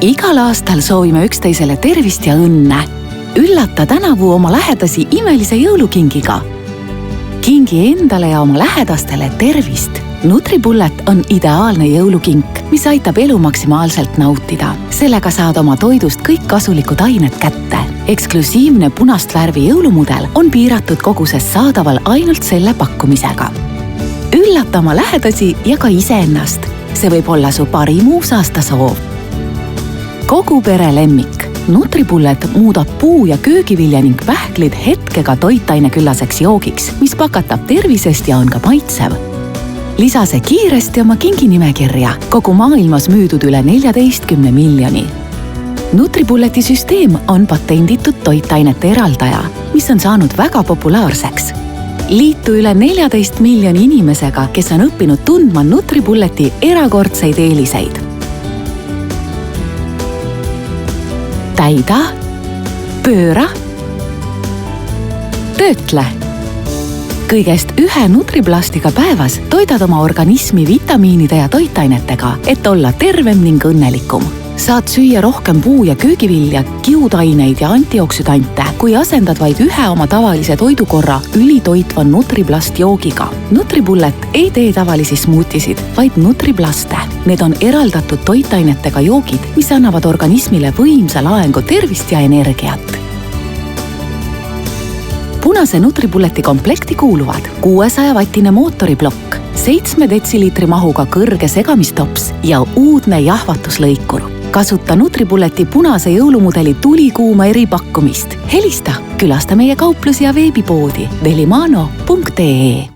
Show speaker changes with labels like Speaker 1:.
Speaker 1: Igal aastal soovime üksteisele tervist ja õnne. Üllata tänavu oma lähedasi imelise jõulukingiga. Kingi endale ja oma lähedastele tervist. Nutribullet on ideaalne jõulukink, mis aitab elu maksimaalselt nautida. Sellega saad oma toidust kõik kasulikud ained kätte. Eksklusiivne punast värvi jõulumudel on piiratud koguses saadaval ainult selle pakkumisega. Üllata oma lähedasi ja ka iseennast. See võib olla su parim uusaasta-soov. Kogu pere lemmik. Nutribullet muudab puu- ja köögivilja ning pähklid hetkega toitaineküllaseks joogiks, mis pakatab tervisest ja on ka maitsev. Lisa see kiiresti oma kinginimekirja. Kogu maailmas müüdud üle 14 miljoni. Nutribulleti süsteem on patenditud toitainete eraldaja, mis on saanud väga populaarseks. Liitu üle 14 miljoni inimesega, kes on õppinud tundma Nutribulleti erakordseid eeliseid. Täida, pööra, töötle. Kõigest ühe Nutriplastiga päevas toidad oma organismi vitamiinide ja toitainetega, et olla tervem ning õnnelikum. Saad süüa rohkem puu- ja köögivilja, kiudaineid ja antioksüdante, kui asendad vaid ühe oma tavalise toidukorra ülitoitva Nutriblast joogiga. Nutribullet ei tee tavalisi smuutisid, vaid Nutriblaste. Need on eraldatud toitainetega joogid, mis annavad organismile võimsa laengu tervist ja energiat. Punase Nutribulleti komplekti kuuluvad 600-vattine mootoriplokk, 7 detsiliitri mahuga kõrge segamistops ja uudne jahvatuslõikur. Kasuta Nutribulleti punase jõulumudeli tulikuuma eripakkumist. Helista, külasta meie kauplus- ja veebipoodi delimano.ee.